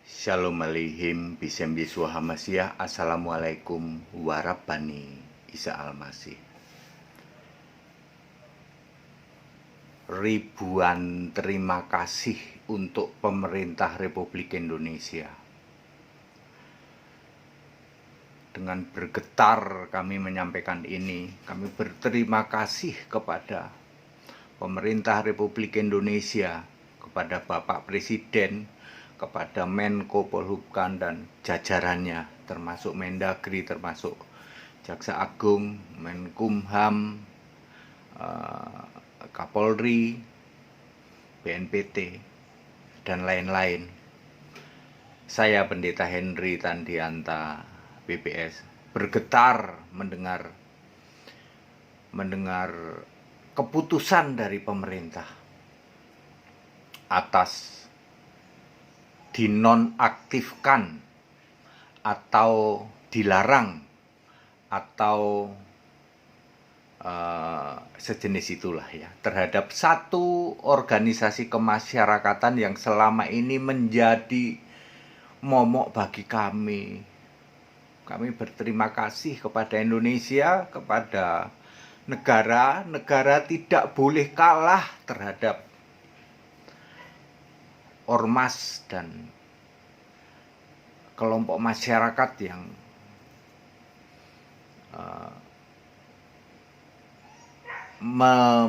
Shalom Aleihim, Bisem Yesua Hamasyah, Assalamualaikum warahmatullahi Isa Al-Masih. Ribuan terima kasih untuk pemerintah Republik Indonesia. Dengan bergetar kami menyampaikan ini. Kami berterima kasih kepada pemerintah Republik Indonesia, kepada Bapak Presiden, kepada Menko Polhukam dan jajarannya, termasuk Mendagri, termasuk Jaksa Agung, Menkumham, Kapolri, BNPT, dan lain-lain. Saya Pendeta Henry Tandianta, BPS, bergetar mendengar keputusan dari pemerintah atas dinonaktifkan atau dilarang atau sejenis itulah ya, terhadap satu organisasi kemasyarakatan yang selama ini menjadi momok bagi kami. Kami berterima kasih kepada Indonesia, kepada negara tidak boleh kalah terhadap ormas dan kelompok masyarakat yang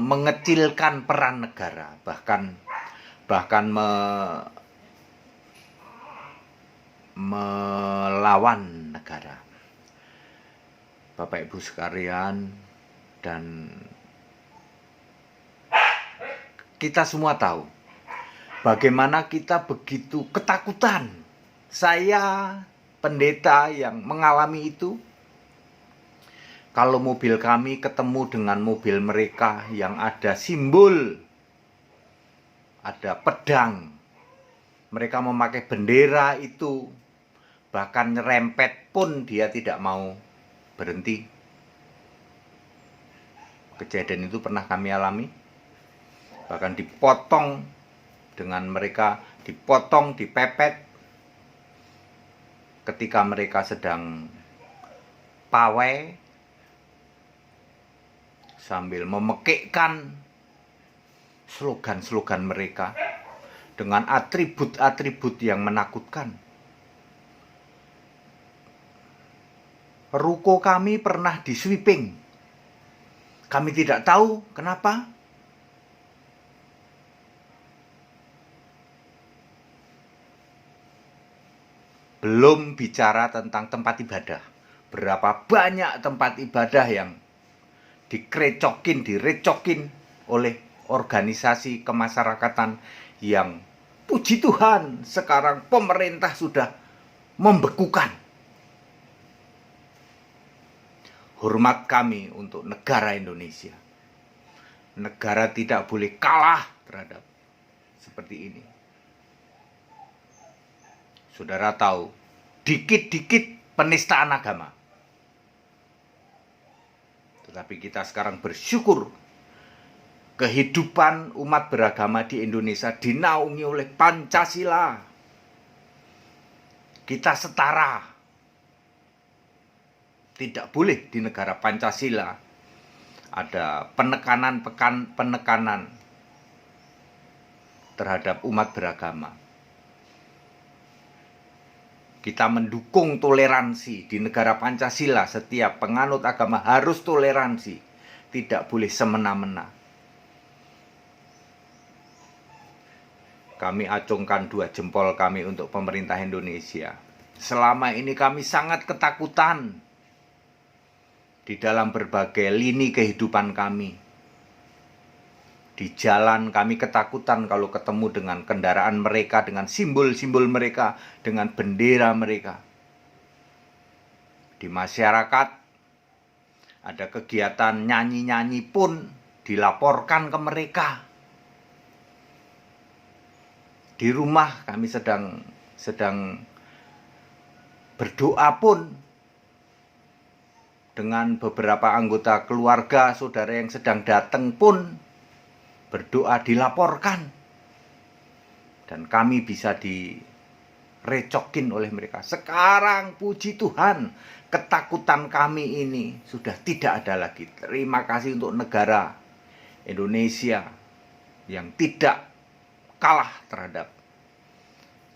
mengecilkan peran negara, bahkan melawan negara. Bapak Ibu sekalian, dan kita semua tahu bagaimana kita begitu ketakutan. Saya pendeta yang mengalami itu. Kalau mobil kami ketemu dengan mobil mereka yang ada simbol, ada pedang, mereka memakai bendera itu, bahkan nyerempet pun dia tidak mau berhenti. Kejadian itu pernah kami alami. Bahkan dipotong dengan mereka, dipotong, dipepet ketika mereka sedang pawai sambil memekikkan slogan-slogan mereka dengan atribut-atribut yang menakutkan. Ruko kami pernah di sweeping. Kami tidak tahu kenapa. Belum bicara tentang tempat ibadah. Berapa banyak tempat ibadah yang direcokin oleh organisasi kemasyarakatan yang puji Tuhan sekarang pemerintah sudah membekukan. Hormat kami untuk negara Indonesia. Negara tidak boleh kalah terhadap seperti ini. Saudara tahu, dikit-dikit penistaan agama. Tetapi kita sekarang bersyukur kehidupan umat beragama di Indonesia dinaungi oleh Pancasila. Kita setara. Tidak boleh di negara Pancasila ada penekanan terhadap umat beragama. Kita mendukung toleransi di negara Pancasila. Setiap penganut agama harus toleransi, tidak boleh semena-mena. Kami acungkan dua jempol kami untuk pemerintah Indonesia. Selama ini kami sangat ketakutan di dalam berbagai lini kehidupan kami. Di jalan kami ketakutan kalau ketemu dengan kendaraan mereka, dengan simbol-simbol mereka, dengan bendera mereka. Di masyarakat ada kegiatan nyanyi-nyanyi pun dilaporkan ke mereka. Di rumah kami sedang berdoa pun dengan beberapa anggota keluarga, saudara yang sedang datang pun berdoa dilaporkan. Dan kami bisa direcokin oleh mereka. Sekarang puji Tuhan, ketakutan kami ini sudah tidak ada lagi. Terima kasih untuk negara Indonesia yang tidak kalah terhadap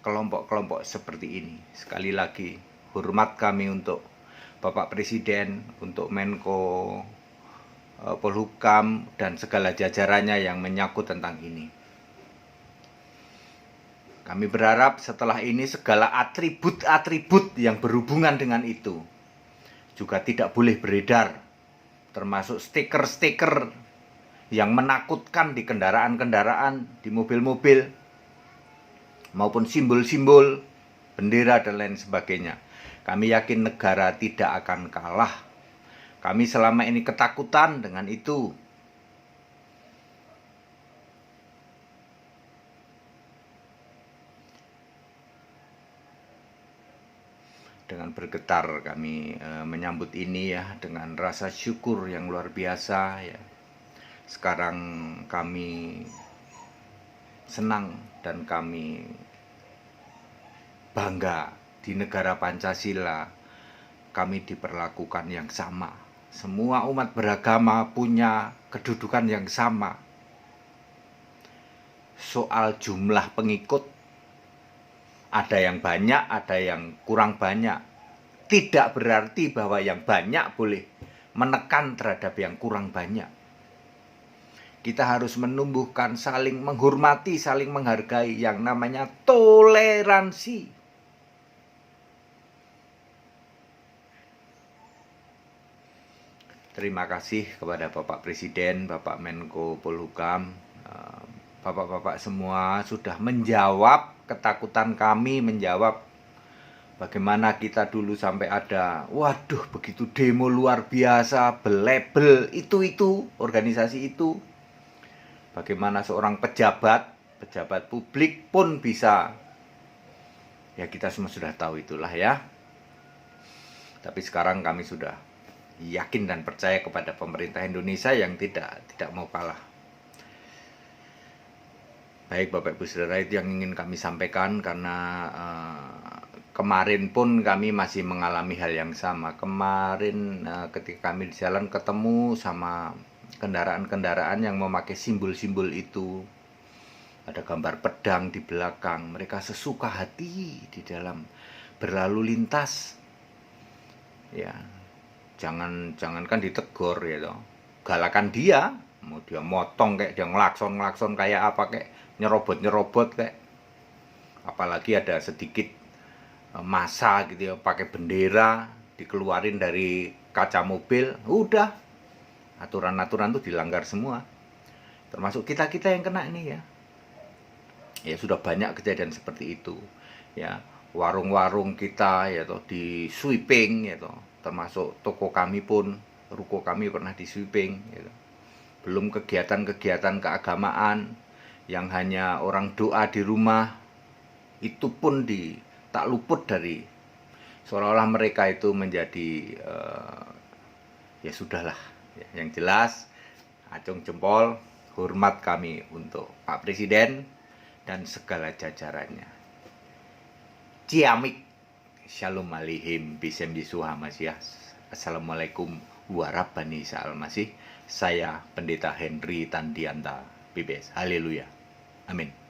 kelompok-kelompok seperti ini. Sekali lagi, hormat kami untuk Bapak Presiden, untuk Menko Polhukam, dan segala jajarannya yang menyangkut tentang ini. Kami berharap setelah ini segala atribut-atribut yang berhubungan dengan itu juga tidak boleh beredar, termasuk stiker-stiker yang menakutkan di kendaraan-kendaraan, di mobil-mobil, maupun simbol-simbol, bendera, dan lain sebagainya. Kami yakin negara tidak akan kalah. Kami selama ini ketakutan dengan itu. Dengan bergetar kami menyambut ini ya, dengan rasa syukur yang luar biasa ya. Sekarang kami senang dan kami bangga di negara Pancasila kami diperlakukan yang sama. Semua umat beragama punya kedudukan yang sama. Soal jumlah pengikut, ada yang banyak, ada yang kurang banyak. Tidak berarti bahwa yang banyak boleh menekan terhadap yang kurang banyak. Kita harus menumbuhkan saling menghormati, saling menghargai yang namanya toleransi. Terima kasih kepada Bapak Presiden, Bapak Menko Polhukam, Bapak-bapak semua sudah menjawab ketakutan kami, menjawab bagaimana kita dulu sampai ada, waduh begitu demo luar biasa, belabel itu organisasi itu. Bagaimana seorang pejabat publik pun bisa, ya kita semua sudah tahu itulah ya. Tapi sekarang kami sudah yakin dan percaya kepada pemerintah Indonesia yang tidak mau kalah. Baik Bapak Ibu Saudara, itu yang ingin kami sampaikan karena kemarin pun kami masih mengalami hal yang sama. Kemarin ketika kami di jalan ketemu sama kendaraan-kendaraan yang memakai simbol-simbol itu. Ada gambar pedang di belakang. Mereka sesuka hati di dalam berlalu lintas. Ya, jangankan ditegur ya toh. Galakan dia, mau dia motong kayak dia ngelakson kayak apa, kayak nyerobot kayak, apalagi ada sedikit massa gitu ya, pakai bendera dikeluarin dari kaca mobil, udah aturan-aturan itu dilanggar semua, termasuk kita yang kena ini ya. Ya sudah banyak kejadian seperti itu ya. Warung-warung kita ya toh di sweeping ya toh, termasuk toko kami pun, ruko kami pernah di sweeping ya toh. Belum kegiatan-kegiatan keagamaan yang hanya orang doa di rumah, itu pun tak luput dari, seolah-olah mereka itu menjadi ya sudahlah ya. Yang jelas acung jempol hormat kami untuk Pak Presiden dan segala jajarannya. Ciamik, Shalom alaihim, bisem Yeshua Masih. Assalamualaikum warahmatullahi wabarakatuh. Saya Pendeta Henry Tandianta, PBS. Haleluya. Amin.